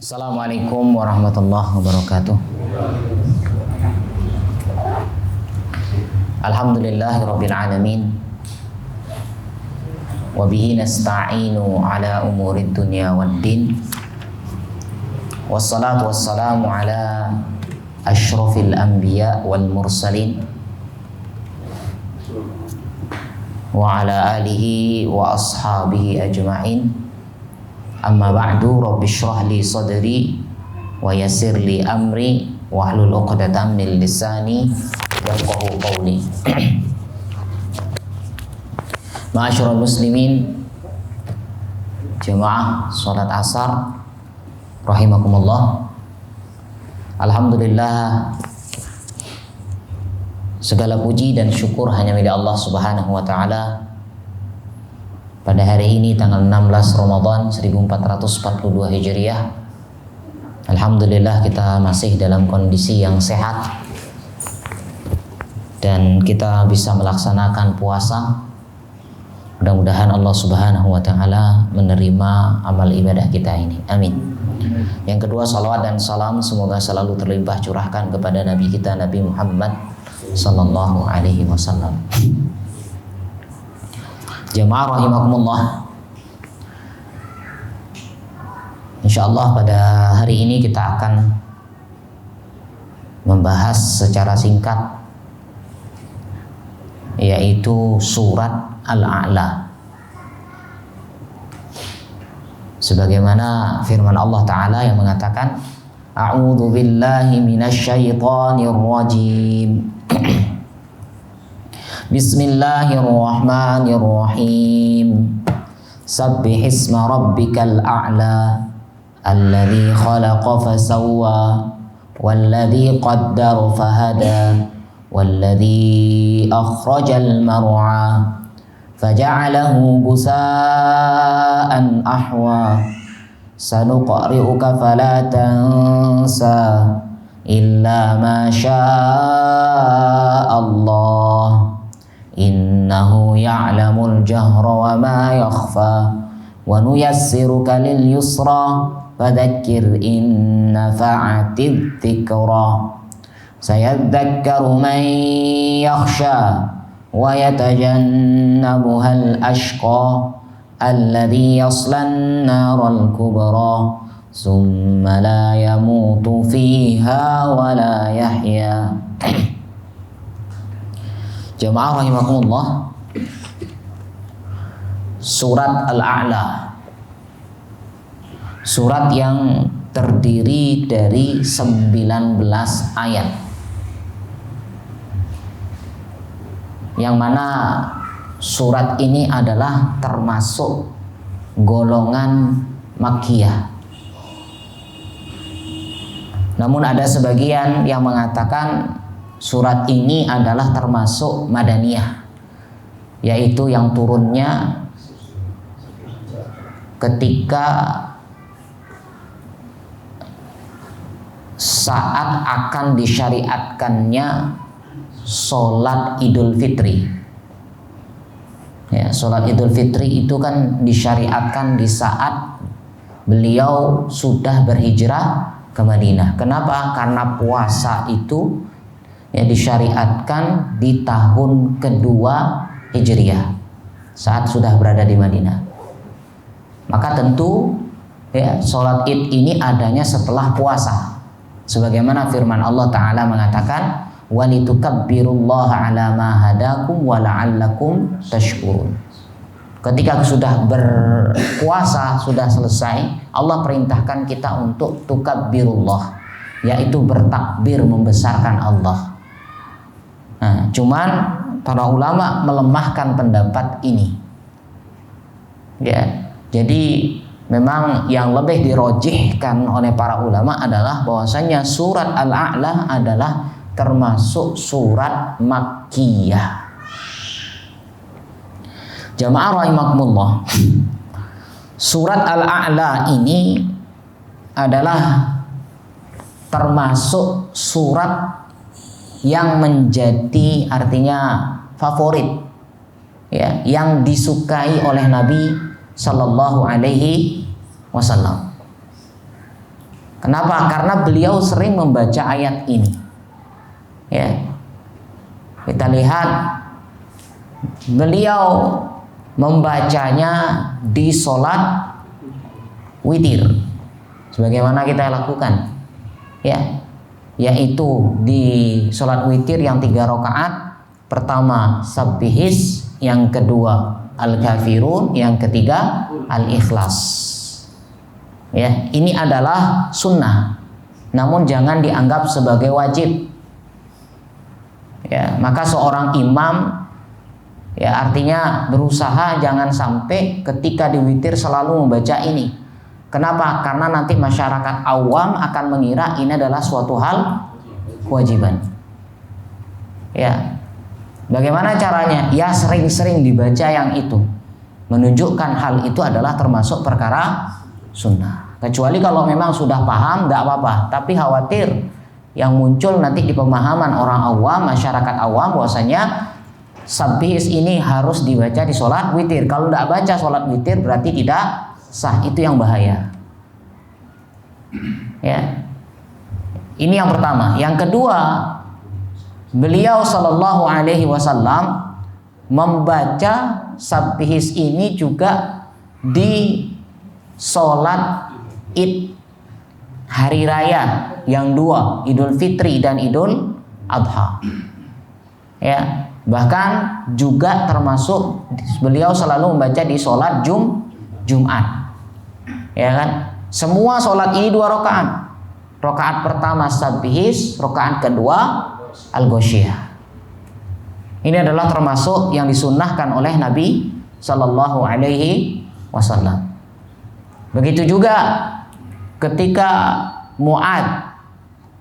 Assalamualaikum warahmatullahi wabarakatuh. Alhamdulillahirabbil alamin. Wa bihi nasta'inu ala umurid dunya waddin. Wassalatu wassalamu ala asyrafil anbiya wal mursalin wa ala alihi wa ashabihi ajma'in. Amma ba'du, rabbi shrah li sadri wa yassir li amri wahlul 'uqdatam min lisani yafqahu qawli. Ma'asyiral muslimin, jemaah salat asar rahimakumullah. Alhamdulillah, segala puji dan syukur hanya milik Allah Subhanahu wa taala. Pada hari ini tanggal 16 Ramadan 1442 Hijriah, alhamdulillah kita masih dalam kondisi yang sehat dan kita bisa melaksanakan puasa. Mudah-mudahan Allah Subhanahu wa taala menerima amal ibadah kita ini. Amin. Yang kedua, salawat dan salam semoga selalu terlimpah curahkan kepada Nabi kita, Nabi Muhammad sallallahu alaihi wasallam. Jemaah rahimakumullah, insyaallah pada hari ini kita akan membahas secara singkat yaitu surat Al-A'la. Sebagaimana firman Allah Ta'ala yang mengatakan, A'udzu billahi minasyaitonir rajim. Bismillahirrahmanirrahim. Sabbihisma rabbikal a'la alladzi khalaqa fasawwa walladzi qaddara fahada walladzi akhrajal mar'a faja'alahu ghusaa'an ahwa sanuqri'uka fala tansa illa ma syaa Allah innahu ya'lamul jahra wa ma yakhfa wa nuyassiruka lil yusra fadhakkir in nafa'atidh dhikra sayadhakkaru man yakhsha wa yatajannabuhal ashqa alladhi yaslan naral kubra summa la yamutu fiha wa la yahya. Jemaah rahimakumullah, surat Al-A'la, surat yang terdiri dari 19 ayat, yang mana surat ini adalah termasuk golongan Makkiyah. Namun ada sebagian yang mengatakan surat ini adalah termasuk Madaniyah, yaitu yang turunnya ketika saat akan disyariatkannya sholat Idul Fitri. Ya, sholat Idul Fitri itu kan disyariatkan di saat beliau sudah berhijrah ke Madinah. Kenapa? Karena puasa itu ya disyariatkan di tahun kedua Hijriah saat sudah berada di Madinah. Maka tentu ya sholat Id ini adanya setelah puasa. Sebagaimana firman Allah Ta'ala mengatakan, walitukabbirullaha ala ma hadakum wa la'allakum tashkurun. Ketika sudah berpuasa, sudah selesai, Allah perintahkan kita untuk tukabbirullah, yaitu bertakbir membesarkan Allah. Nah, cuman para ulama melemahkan pendapat ini. Ya, jadi memang yang lebih dirojihkan oleh para ulama adalah bahwasanya surat Al-A'la adalah termasuk surat Makkiyah. Jamaah rahimakumullah, surat Al-A'la ini adalah termasuk surat yang menjadi artinya favorit, ya, yang disukai oleh Nabi Sallallahu Alaihi Wasallam. Kenapa? Karena beliau sering membaca ayat ini. Ya. Kita lihat beliau membacanya di sholat witir sebagaimana kita lakukan, ya, yaitu di sholat witir yang 3 rakaat, pertama Sabbihis, yang kedua Al-Kafirun, yang ketiga Al-Ikhlas. Ya, ini adalah sunnah, namun jangan dianggap sebagai wajib. Ya, maka seorang imam, ya, artinya berusaha jangan sampai ketika di witir selalu membaca ini. Kenapa? Karena nanti masyarakat awam akan mengira ini adalah suatu hal kewajiban. Ya, bagaimana caranya? Ya, sering-sering dibaca yang itu, menunjukkan hal itu adalah termasuk perkara sunnah. Kecuali kalau memang sudah paham, tidak apa-apa. Tapi khawatir yang muncul nanti di pemahaman orang awam, masyarakat awam, bahwasanya Sabbihis ini harus dibaca di sholat witir. Kalau tidak baca sholat witir berarti tidak sah. Itu yang bahaya. Ya, ini yang pertama. Yang kedua, beliau Shallallahu Alaihi Wasallam membaca Sabbihis ini juga di sholat Id, hari raya yang 2, Idul Fitri dan Idul Adha. Ya, bahkan juga termasuk beliau selalu membaca di sholat Jumat. Ya kan? Semua sholat ini 2 rakaat. Rakaat pertama Sabbihis, rakaat kedua Al-Ghasyiyah. Ini adalah termasuk yang disunnahkan oleh Nabi Sallallahu Alaihi Wasallam. Begitu juga ketika Mu'ad,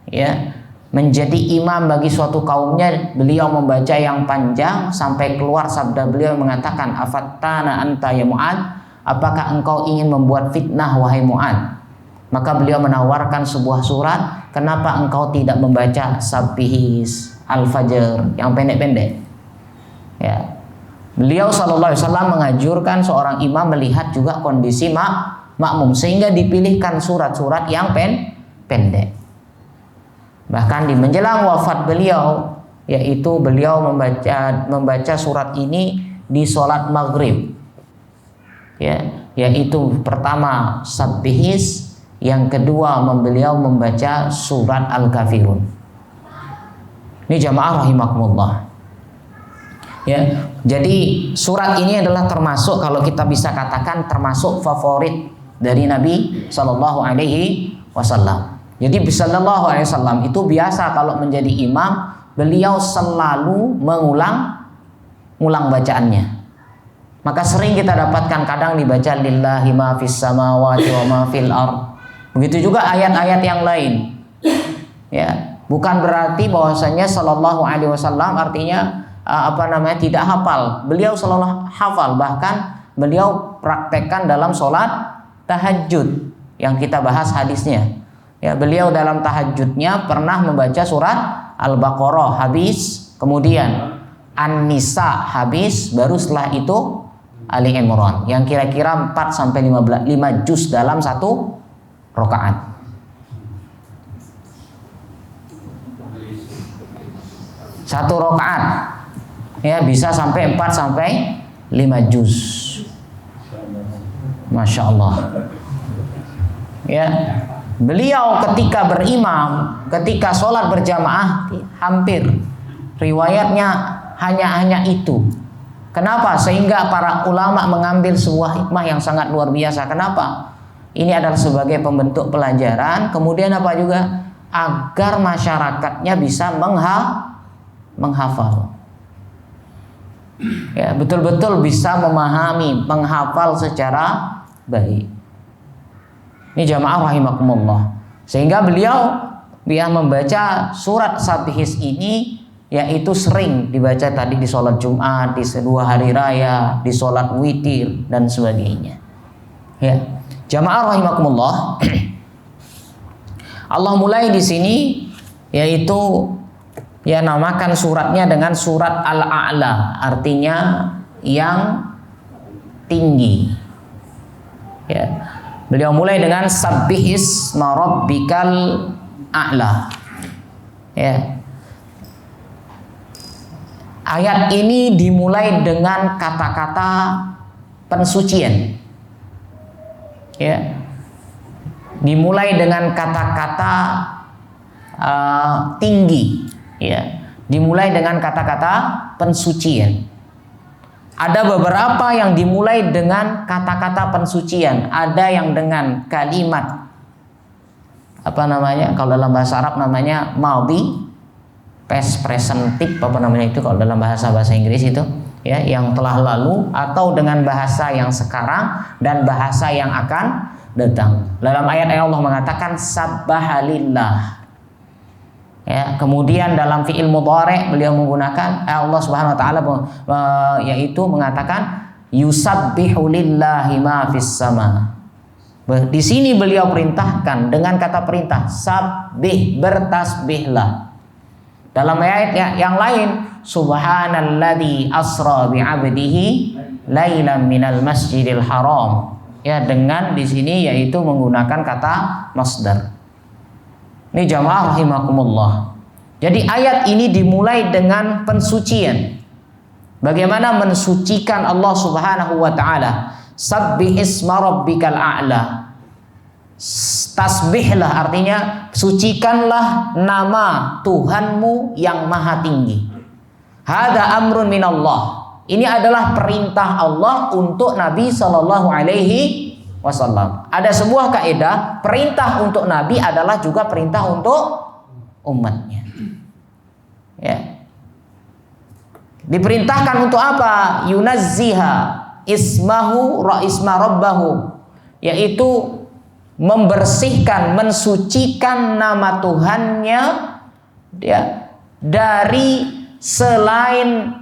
ya, menjadi imam bagi suatu kaumnya, beliau membaca yang panjang sampai keluar sabda beliau yang mengatakan, afattana anta ya Mu'ad, apakah engkau ingin membuat fitnah wahai Mu'ad? Maka beliau menawarkan sebuah surat, kenapa engkau tidak membaca Sabbihis, Al-Fajr yang pendek-pendek? Ya, beliau Sallallahu Alaihi Wasallam mengajurkan seorang imam melihat juga kondisi makmum, sehingga dipilihkan surat-surat yang pendek. Bahkan di menjelang wafat beliau, yaitu beliau membaca surat ini di sholat maghrib, ya, yaitu pertama Sabbihis, yang kedua beliau membaca surat Al-Kafirun. Ini jamaah rahimakumullah. Ya, jadi surat ini adalah termasuk, kalau kita bisa katakan, termasuk favorit dari Nabi Sallallahu Alaihi Wasallam. Jadi Sallallahu Alaihi Wasallam itu biasa kalau menjadi imam, beliau selalu mengulang bacaannya. Maka sering kita dapatkan kadang dibaca lillahi ma fis samawati wa ma fil ard. Begitu juga ayat-ayat yang lain. Ya, bukan berarti bahwasanya Sallallahu Alaihi Wasallam artinya tidak hafal. Beliau selalu hafal, bahkan beliau praktekkan dalam sholat tahajud yang kita bahas hadisnya. Ya, beliau dalam tahajudnya pernah membaca surat Al-Baqarah habis, kemudian An-Nisa habis, baru setelah itu Ali Imran, yang kira-kira 4 sampai 5 juz dalam satu rakaat. Satu rakaat, ya, bisa sampai 4 sampai 5 juz. Masya Allah. Ya, beliau ketika berimam, ketika sholat berjamaah, hampir riwayatnya hanya itu. Kenapa? Sehingga para ulama mengambil sebuah hikmah yang sangat luar biasa. Kenapa? Ini adalah sebagai pembentuk pelajaran. Kemudian apa juga? Agar masyarakatnya bisa menghafal. Ya, betul-betul bisa memahami, menghafal secara baik. Ini jamaah rahimakumullah. Sehingga beliau membaca surat Sabbihis ini, yaitu sering dibaca tadi di sholat Jumat, di 2 hari raya, di sholat witir dan sebagainya. Ya, jamaah rahimakumullah. Allah mulai di sini, yaitu ya namakan suratnya dengan surat Al-A'la, artinya yang tinggi. Ya, Beliau mulai dengan sabbih isma rabbikal a'la. Ya. Ayat ini dimulai dengan kata-kata pensucian. Ya. Dimulai dengan kata-kata tinggi, ya. Dimulai dengan kata-kata pensucian. Ada beberapa yang dimulai dengan kata-kata pensucian, ada yang dengan kalimat apa namanya? Kalau dalam bahasa Arab namanya madhi, past present tip apa namanya itu kalau dalam bahasa Inggris itu, ya, yang telah lalu, atau dengan bahasa yang sekarang dan bahasa yang akan datang. Dalam ayat Allah mengatakan sabbahalillah. Ya, kemudian dalam fi'il mudhari' beliau menggunakan Allah Subhanahu wa taala yaitu mengatakan yusabbihu lillahi ma fis sama. Di sini beliau perintahkan dengan kata perintah sabbih, bertasbihlah. Dalam ayat yang lain subhanalladzi asra bi 'abdihi lailan minal masjidil haram. Ya, dengan di sini yaitu menggunakan kata masdar. Ini jamaah rahimakumullah. Jadi ayat ini dimulai dengan pensucian. Bagaimana mensucikan Allah Subhanahu wa taala. Sabbih isma rabbikal a'la. Tasbihlah artinya sucikanlah nama Tuhanmu yang maha tinggi. Hada amrun minallah. Ini adalah perintah Allah untuk Nabi Sallallahu Alaihi Wasallam. Ada sebuah kaidah, perintah untuk Nabi adalah juga perintah untuk umatnya. Ya. Diperintahkan untuk apa? Yunazziha ismahu isma rabbahu, yaitu membersihkan, mensucikan nama Tuhannya, ya, dari selain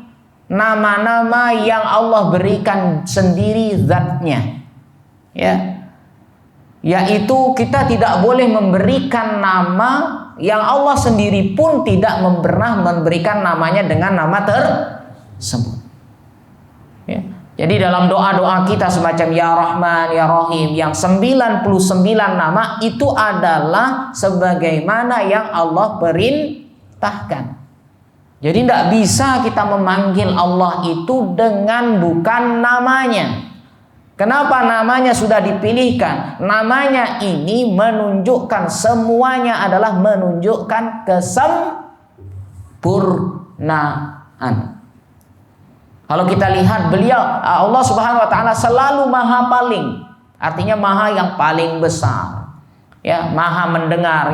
nama-nama yang Allah berikan sendiri zatnya, ya, yaitu kita tidak boleh memberikan nama yang Allah sendiri pun tidak pernah memberikan namanya dengan nama tersebut, ya. Jadi dalam doa-doa kita semacam Ya Rahman, Ya Rahim, yang 99 nama itu adalah sebagaimana yang Allah perintahkan. Jadi tidak bisa kita memanggil Allah itu dengan bukan namanya. Kenapa namanya sudah dipilihkan? Namanya ini menunjukkan, semuanya adalah menunjukkan kesempurnaan. Kalau kita lihat beliau, Allah Subhanahu wa taala selalu maha paling. Artinya maha yang paling besar. Ya, maha mendengar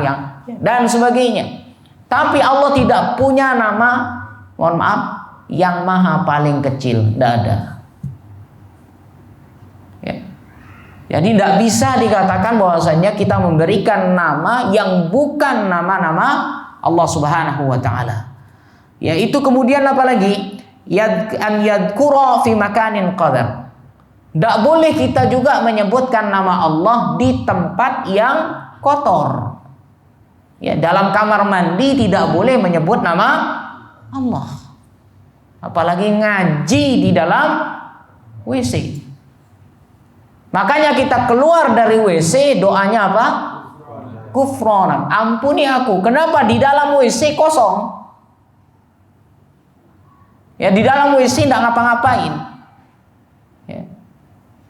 dan sebagainya. Tapi Allah tidak punya nama, mohon maaf, yang maha paling kecil, tidak ada. Ya. Jadi tidak bisa dikatakan bahwasanya kita memberikan nama yang bukan nama-nama Allah Subhanahu wa taala. Yaitu kemudian apa lagi? An yadhkura fi makanin qadar. Tidak boleh kita juga menyebutkan nama Allah di tempat yang kotor. Ya, dalam kamar mandi tidak boleh menyebut nama Allah. Apalagi ngaji di dalam WC. Makanya kita keluar dari WC doanya apa? Kufronan. Ampuni aku. Kenapa di dalam WC kosong? Ya, di dalam WC tidak ngapa-ngapain. Ya.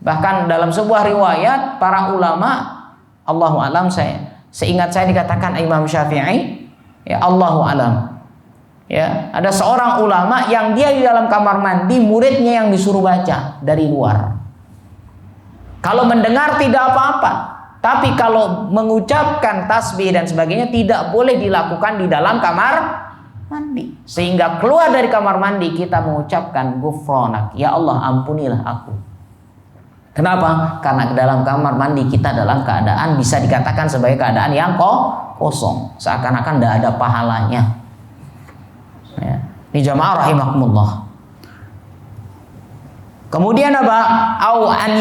Bahkan dalam sebuah riwayat para ulama, Allahu alam, seingat saya dikatakan Imam Syafi'i, ya, Allahu alam. Ya, ada seorang ulama yang dia di dalam kamar mandi, muridnya yang disuruh baca dari luar. Kalau mendengar tidak apa-apa, tapi kalau mengucapkan tasbih dan sebagainya tidak boleh dilakukan di dalam kamar mandi. Sehingga keluar dari kamar mandi kita mengucapkan ghufranak, ya Allah ampunilah aku. Kenapa? Karena dalam kamar mandi kita dalam keadaan bisa dikatakan sebagai keadaan yang kosong, seakan-akan tidak ada pahalanya. Ya. Ini jamaah rahimakumullah. Kemudian apa? Au an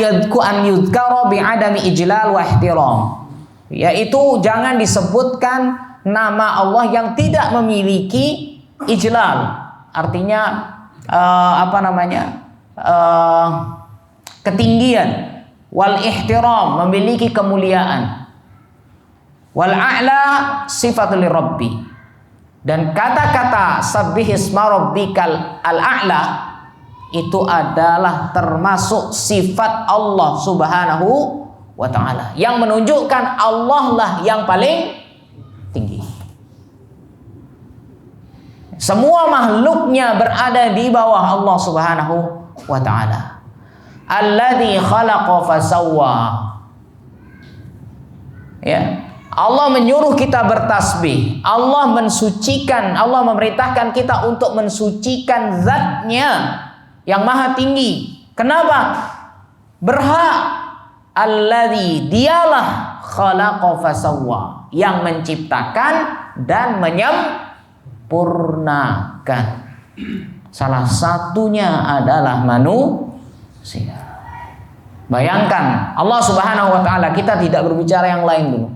yudhkara bi adami ijlal wa ihtiram. Yaitu jangan disebutkan nama Allah yang tidak memiliki ijlal. Artinya ketinggian, wal ihtiram, memiliki kemuliaan. Wal a'la sifatul rabbi. Dan kata-kata sabbihisma rabbikal al-a'la itu adalah termasuk sifat Allah Subhanahu wa ta'ala, yang menunjukkan Allah lah yang paling tinggi. Semua makhluknya berada di bawah Allah Subhanahu wa ta'ala. Alladzi khalaqa fasawwa. Ya, Allah menyuruh kita bertasbih. Allah mensucikan, Allah memerintahkan kita untuk mensucikan zatnya yang maha tinggi. Kenapa? Berhak. Alladzi, dialah khalaqa fasawwa, yang menciptakan dan menyempurnakan. Salah satunya adalah manusia. Bayangkan, Allah Subhanahu wa ta'ala, kita tidak berbicara yang lain dulu.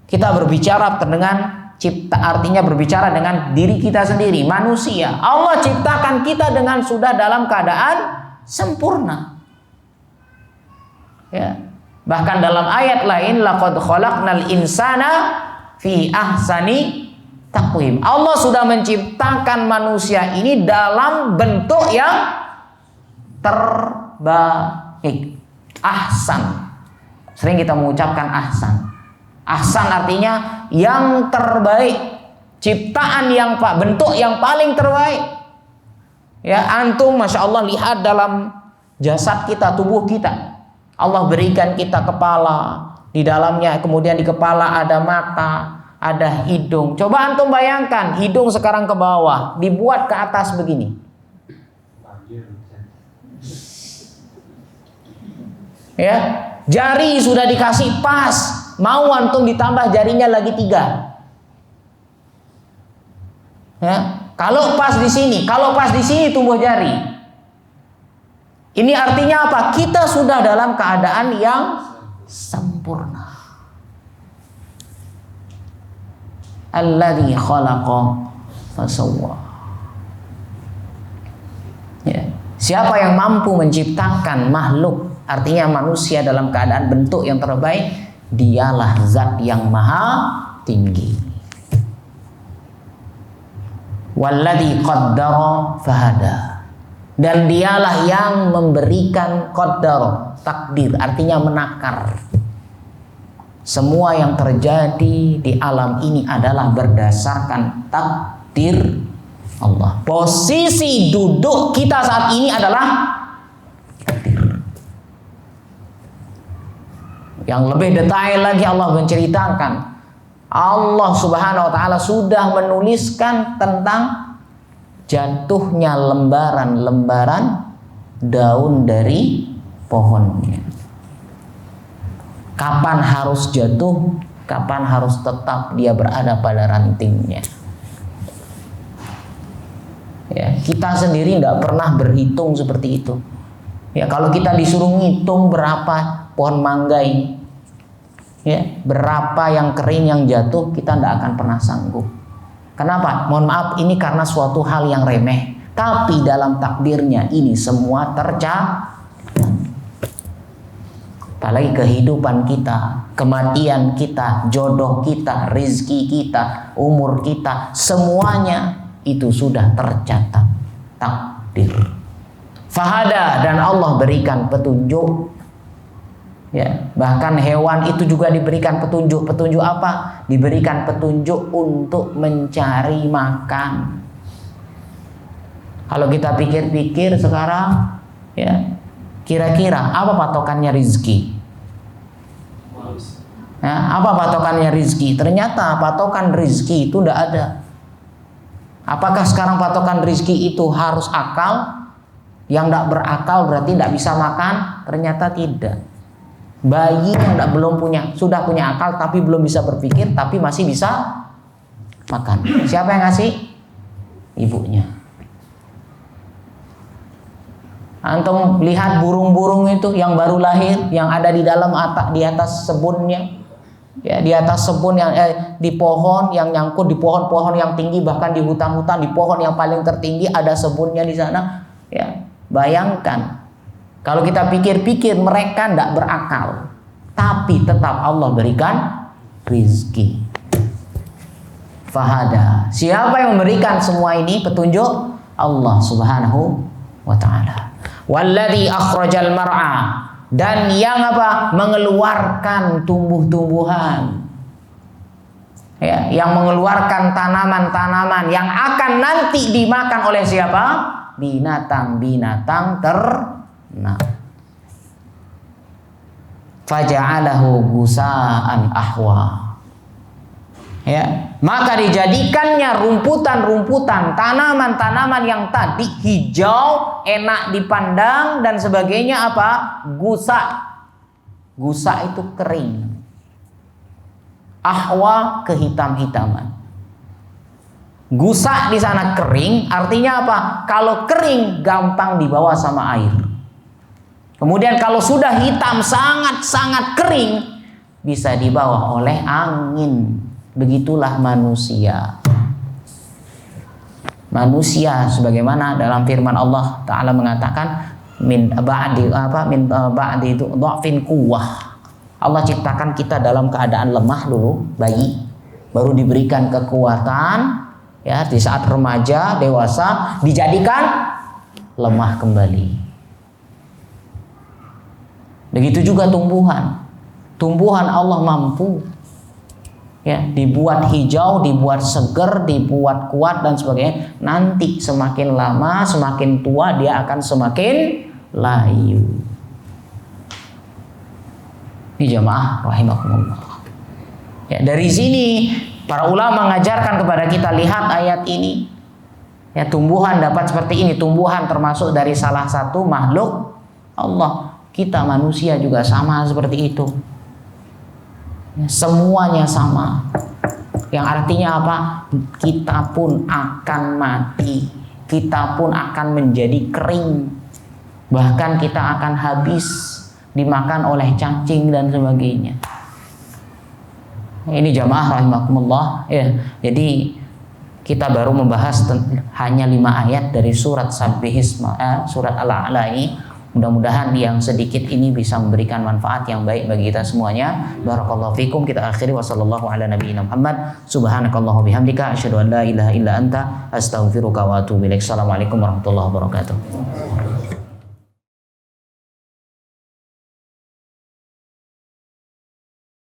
Kita berbicara dengan cipta, artinya berbicara dengan diri kita sendiri, manusia. Allah ciptakan kita dengan sudah dalam keadaan sempurna. Ya. Bahkan dalam ayat lain, laqad khalaqnal insana fi ahsani taqwim. Allah sudah menciptakan manusia ini dalam bentuk yang terbaik. Ahsan. Sering kita mengucapkan ahsan. Ahsan artinya yang terbaik. Ciptaan yang bentuk yang paling terbaik. Ya, antum Masya Allah lihat dalam jasad kita, tubuh kita. Allah berikan kita kepala, di dalamnya kemudian di kepala ada mata, ada hidung. Coba antum bayangkan, hidung sekarang ke bawah, dibuat ke atas begini. Ya, jari sudah dikasih pas, mau antum ditambah jarinya lagi 3. Ya, kalau pas di sini, tumbuh jari. Ini artinya apa? Kita sudah dalam keadaan yang sempurna. Alladzi khalaqa fasawwa. Ya. Siapa yang mampu menciptakan makhluk, artinya manusia dalam keadaan bentuk yang terbaik, dialah zat yang maha tinggi. Walladzi qaddara fahada. Dan dialah yang memberikan qadar, takdir, artinya menakar. Semua yang terjadi di alam ini adalah berdasarkan takdir Allah. Posisi duduk kita saat ini adalah takdir. Yang lebih detail lagi Allah menceritakan, Allah Subhanahu wa ta'ala sudah menuliskan tentang jatuhnya lembaran-lembaran daun dari pohonnya. Kapan harus jatuh, kapan harus tetap dia berada pada rantingnya. Ya, kita sendiri tidak pernah berhitung seperti itu. Ya, kalau kita disuruh ngitung berapa pohon mangga ini, ya, berapa yang kering yang jatuh, kita tidak akan pernah sanggup. Kenapa? Mohon maaf, ini karena suatu hal yang remeh. Tapi dalam takdirnya ini semua tercatat. Apalagi kehidupan kita, kematian kita, jodoh kita, rizki kita, umur kita, semuanya itu sudah tercatat. Takdir. Fahada, dan Allah berikan petunjuk. Ya, bahkan hewan itu juga diberikan petunjuk. Petunjuk apa? Diberikan petunjuk untuk mencari makan. Kalau kita pikir-pikir sekarang, ya, kira-kira apa patokannya rizki? Ya, apa patokannya rizki? Ternyata patokan rizki itu tidak ada. Apakah sekarang patokan rizki itu harus akal? Yang tidak berakal berarti tidak bisa makan? Ternyata tidak. Bayi yang sudah punya akal tapi belum bisa berpikir, tapi masih bisa makan. Siapa yang ngasih? Ibunya. Antum lihat burung-burung itu yang baru lahir, yang ada di dalam di atas sebunnya, ya, di atas sebun yang di pohon yang nyangkut di pohon-pohon yang tinggi, bahkan di hutan-hutan, di pohon yang paling tertinggi ada sebunnya di sana. Ya, bayangkan. Kalau kita pikir-pikir mereka tidak berakal, tapi tetap Allah berikan rizki. Fahada. Siapa yang memberikan semua ini petunjuk? Allah Subhanahu wa ta'ala. Walladzi akhrajal mar'a, dan yang apa? Mengeluarkan tumbuh-tumbuhan. Ya, yang mengeluarkan tanaman-tanaman yang akan nanti dimakan oleh siapa? Binatang-binatang ternak. Faja'alahu gusaan ahwa. Ya, maka dijadikannya rumputan-rumputan, tanaman-tanaman yang tadi hijau, enak dipandang dan sebagainya apa? Gusa. Gusa itu kering. Ahwa kehitam-hitaman. Gusa di sana kering, artinya apa? Kalau kering gampang dibawa sama air. Kemudian kalau sudah hitam sangat-sangat kering bisa dibawa oleh angin. Begitulah manusia. Manusia sebagaimana dalam firman Allah Ta'ala mengatakan min ba'di itu dhafin quwwah. Allah ciptakan kita dalam keadaan lemah dulu, bayi, baru diberikan kekuatan, ya, di saat remaja, dewasa dijadikan lemah kembali. Begitu juga tumbuhan. Tumbuhan Allah mampu, ya, dibuat hijau, dibuat seger, dibuat kuat dan sebagainya. Nanti semakin lama, semakin tua dia akan semakin layu. Ini jamaah rahimakumullah. Ya, dari sini para ulama mengajarkan kepada kita, lihat ayat ini. Ya, tumbuhan dapat seperti ini. Tumbuhan termasuk dari salah satu makhluk Allah. Kita manusia juga sama seperti itu. Ya, semuanya sama. Yang artinya apa? Kita pun akan mati. Kita pun akan menjadi kering. Bahkan kita akan habis, dimakan oleh cacing dan sebagainya. Ini jamaah rahimakumullah, ya. Jadi kita baru membahas hanya 5 ayat dari surat Sabbihisma, surat Al-A'la ini. Mudah-mudahan yang sedikit ini bisa memberikan manfaat yang baik bagi kita semuanya. Barakallahu fikum. Kita akhiri wasallallahu ala nabiyina Muhammad. Subhanakallahu bihamdika asyhadu an la ilaha illa anta astaghfiruka wa atubu ilaik. Assalamualaikum warahmatullahi wabarakatuh.